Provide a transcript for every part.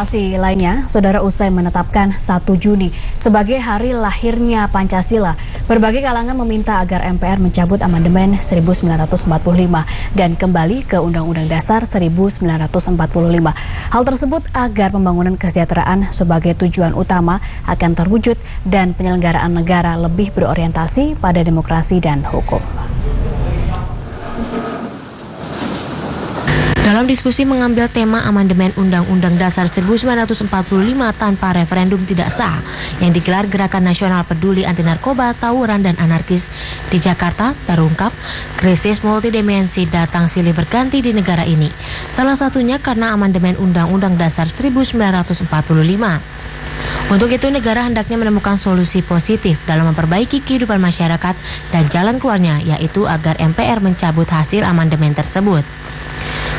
Informasi lainnya, Saudara, usai menetapkan 1 Juni sebagai hari lahirnya Pancasila, berbagai kalangan meminta agar MPR mencabut amandemen 1945 dan kembali ke Undang-Undang Dasar 1945. Hal tersebut agar pembangunan kesejahteraan sebagai tujuan utama akan terwujud dan penyelenggaraan negara lebih berorientasi pada demokrasi dan hukum. Dalam diskusi mengambil tema amandemen Undang-Undang Dasar 1945 tanpa referendum tidak sah yang digelar Gerakan Nasional Peduli Anti Narkoba, Tawuran dan Anarkis di Jakarta, terungkap krisis multidimensi datang silih berganti di negara ini. Salah satunya karena amandemen Undang-Undang Dasar 1945. Untuk itu, negara hendaknya menemukan solusi positif dalam memperbaiki kehidupan masyarakat dan jalan keluarnya, yaitu agar MPR mencabut hasil amandemen tersebut.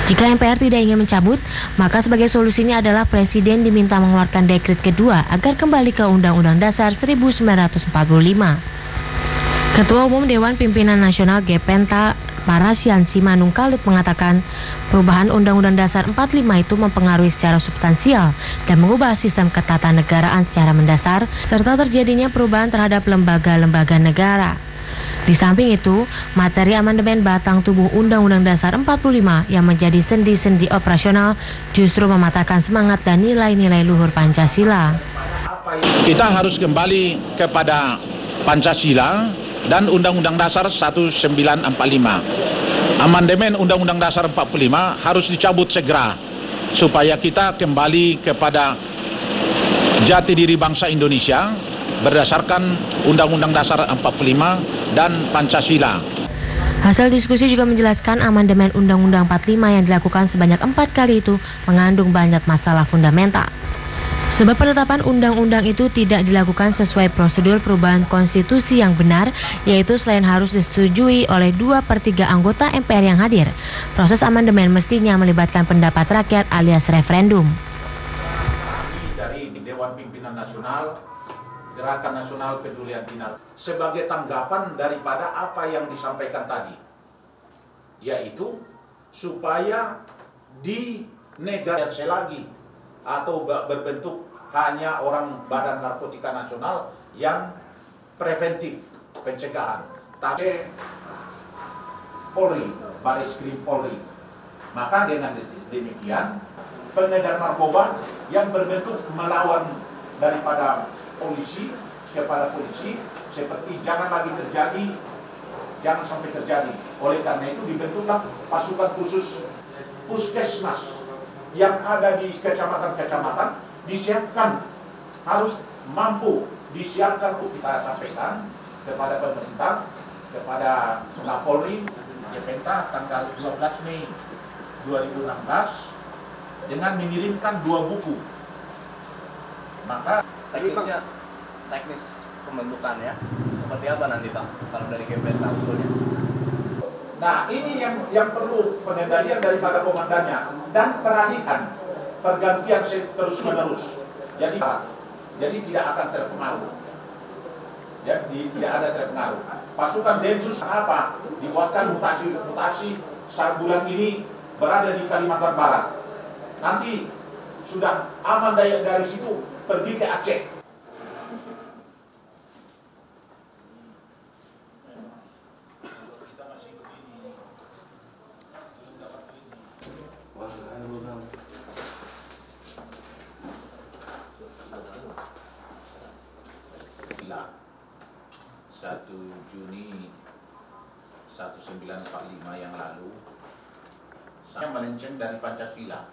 Jika MPR tidak ingin mencabut, maka sebagai solusinya adalah Presiden diminta mengeluarkan dekret kedua agar kembali ke Undang-Undang Dasar 1945. Ketua Umum Dewan Pimpinan Nasional Gepenta Parasyan Simanung Kalut mengatakan perubahan Undang-Undang Dasar 45 itu mempengaruhi secara substansial dan mengubah sistem ketatanegaraan secara mendasar serta terjadinya perubahan terhadap lembaga-lembaga negara. Di samping itu, materi amandemen batang tubuh Undang-Undang Dasar 45 yang menjadi sendi-sendi operasional justru mematahkan semangat dan nilai-nilai luhur Pancasila. Kita harus kembali kepada Pancasila dan Undang-Undang Dasar 1945. Amandemen Undang-Undang Dasar 45 harus dicabut segera supaya kita kembali kepada jati diri bangsa Indonesia berdasarkan Undang-Undang Dasar 45 dan Pancasila. Hasil diskusi juga menjelaskan amandemen Undang-Undang 45 yang dilakukan sebanyak 4 kali itu mengandung banyak masalah fundamental. Sebab penetapan undang-undang itu tidak dilakukan sesuai prosedur perubahan konstitusi yang benar, yaitu selain harus disetujui oleh 2/3 anggota MPR yang hadir, proses amandemen mestinya melibatkan pendapat rakyat alias referendum. Dari Dewan Pimpinan Nasional, Gerakan Nasional Peduli Anti Narkoba sebagai tanggapan daripada apa yang disampaikan tadi, yaitu supaya di negara selagi atau berbentuk hanya orang Badan Narkotika Nasional yang preventif pencegahan, tapi Polri, Bareskrim Polri. Maka dengan demikian pengedar narkoba yang berbentuk melawan daripada polisi kepada polisi seperti jangan sampai terjadi. Oleh karena itu dibentuklah pasukan khusus puskesmas yang ada di kecamatan-kecamatan, disiapkan, harus mampu disiapkan untuk kita sampaikan kepada pemerintah, kepada Kapolri, Gepenta tanggal 12 Mei 2016 dengan mengirimkan 2 buku. Maka teknis pembentukannya seperti apa nanti Pak kalau dari Gepenta usulnya? Nah, ini yang perlu pengendalian daripada komandannya dan peralihan pergantian terus menerus. Jadi tidak akan terpengaruh. Ya, tidak ada terpengaruh. Pasukan Densus apa? Dibuatkan mutasi saat bulan ini berada di Kalimantan Barat. Nanti sudah aman dari situ pergi ke Aceh. Nah, 1 Juni 1945 yang lalu saya melenceng dari Pancasila.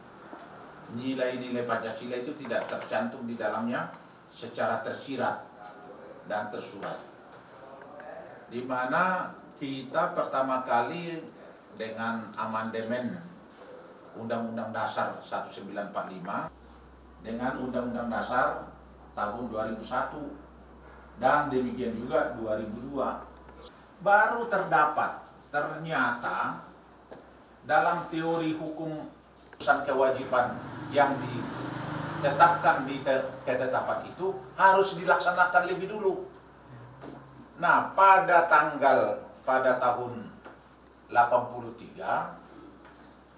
Nilai-nilai Pancasila itu tidak tercantum di dalamnya secara tersirat dan tersurat. Di mana kita pertama kali dengan amandemen Undang-Undang Dasar 1945 dengan Undang-Undang Dasar tahun 2001 dan demikian juga 2002 baru ternyata dalam teori hukum kewajiban yang ditetapkan di ketetapan itu harus dilaksanakan lebih dulu. Nah, pada tahun 83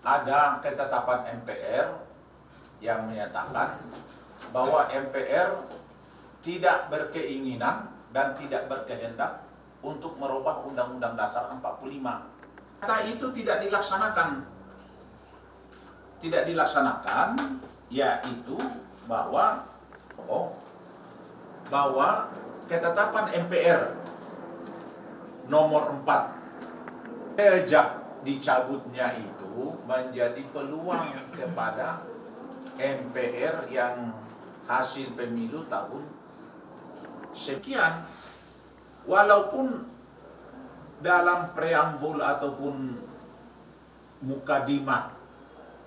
ada ketetapan MPR yang menyatakan bahwa MPR tidak berkeinginan dan tidak berkehendak untuk merubah Undang-Undang Dasar 45. Kata itu tidak dilaksanakan. Tidak dilaksanakan, yaitu bahwa ketetapan MPR nomor 4 sejak dicabutnya itu menjadi peluang kepada MPR yang hasil pemilu tahun sekian, walaupun dalam preambul ataupun mukadimah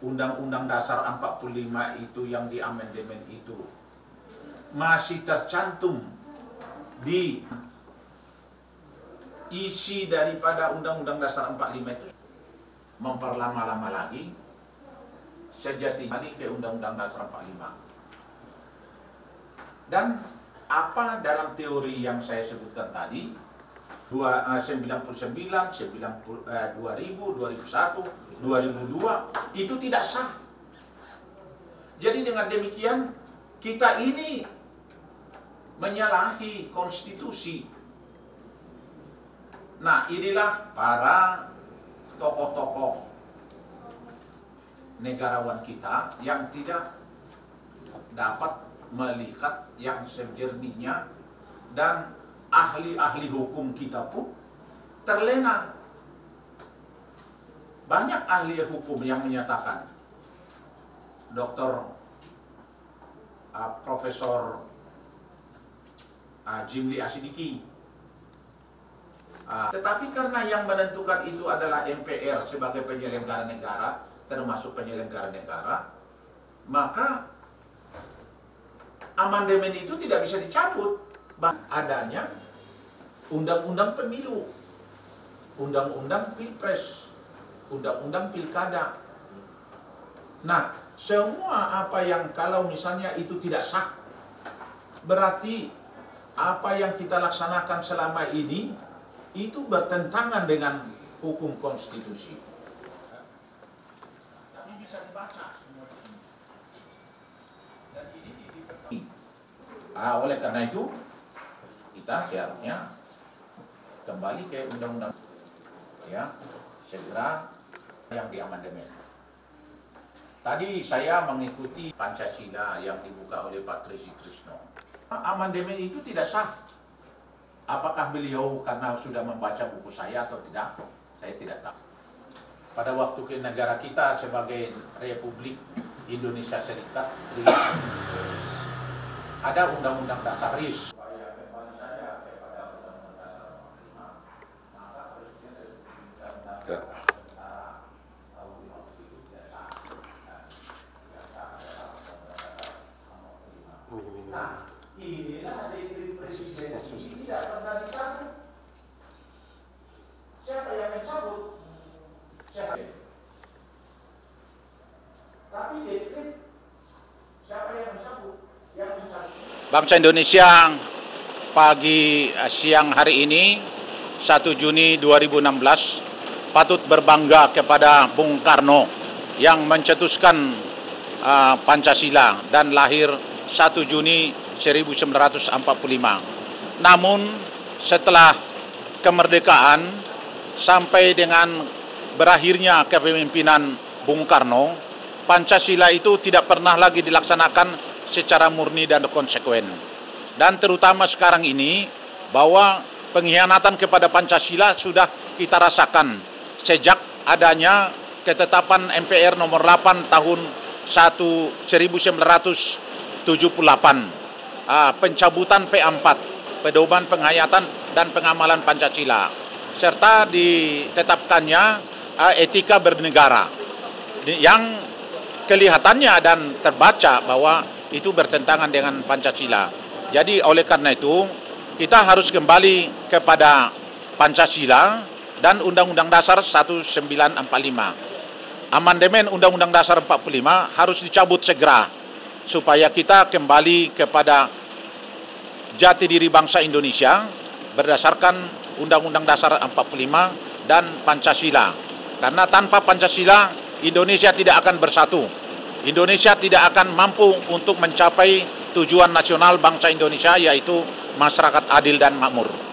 Undang-Undang Dasar 45 itu yang di amandemen itu masih tercantum di isi daripada Undang-Undang Dasar 45 itu memperlama-lama lagi sejatinya ke Undang-Undang Dasar 45. Dan apa dalam teori yang saya sebutkan tadi, 99, 2000, 2001, 2002 itu tidak sah. Jadi dengan demikian kita ini menyalahi konstitusi. Nah, inilah para tokoh-tokoh negarawan kita yang tidak dapat melihat yang sejernihnya, dan ahli-ahli hukum kita pun terlena. Banyak ahli hukum yang menyatakan, Profesor Jimli Asidiki, tetapi karena yang menentukan itu adalah MPR sebagai penyelenggara negara, termasuk penyelenggara negara, maka amandemen itu tidak bisa dicabut. Adanya undang-undang pemilu, undang-undang pilpres, undang-undang pilkada. Nah, semua apa yang kalau misalnya itu tidak sah, berarti apa yang kita laksanakan selama ini itu bertentangan dengan hukum konstitusi. Tapi bisa dibaca semua ini. Dan ini diperhatikan. Oleh karena itu kita seharusnya kembali ke undang-undang, ya, segera yang diamandemen. Tadi saya mengikuti Pancasila yang dibuka oleh Pak Tri Sutrisno. Amandemen itu tidak sah. Apakah beliau karena sudah membaca buku saya atau tidak? Saya tidak tahu. Pada waktu ke negara kita sebagai Republik Indonesia Serikat, ada Undang-Undang Dasar RIS. Nah, inilah dekret presiden ini tidak pernah dicabut. Siapa yang mencabut? Siapa? Tapi dekret siapa yang mencabut? Yang mencabut. Bangsa Indonesia siang hari ini 1 Juni 2016 patut berbangga kepada Bung Karno yang mencetuskan Pancasila dan lahir 1 Juni 1945. Namun setelah kemerdekaan sampai dengan berakhirnya kepemimpinan Bung Karno, Pancasila itu tidak pernah lagi dilaksanakan secara murni dan konsekuen. Dan terutama sekarang ini bahwa pengkhianatan kepada Pancasila sudah kita rasakan sejak adanya ketetapan MPR nomor 8 tahun 1978, pencabutan P4, pedoman penghayatan dan pengamalan Pancasila, serta ditetapkannya etika bernegara yang kelihatannya dan terbaca bahwa itu bertentangan dengan Pancasila. Jadi oleh karena itu kita harus kembali kepada Pancasila dan Undang-Undang Dasar 1945. Amandemen Undang-Undang Dasar 45 harus dicabut segera supaya kita kembali kepada jati diri bangsa Indonesia berdasarkan Undang-Undang Dasar 45 dan Pancasila. Karena tanpa Pancasila Indonesia tidak akan bersatu. Indonesia tidak akan mampu untuk mencapai tujuan nasional bangsa Indonesia, yaitu masyarakat adil dan makmur.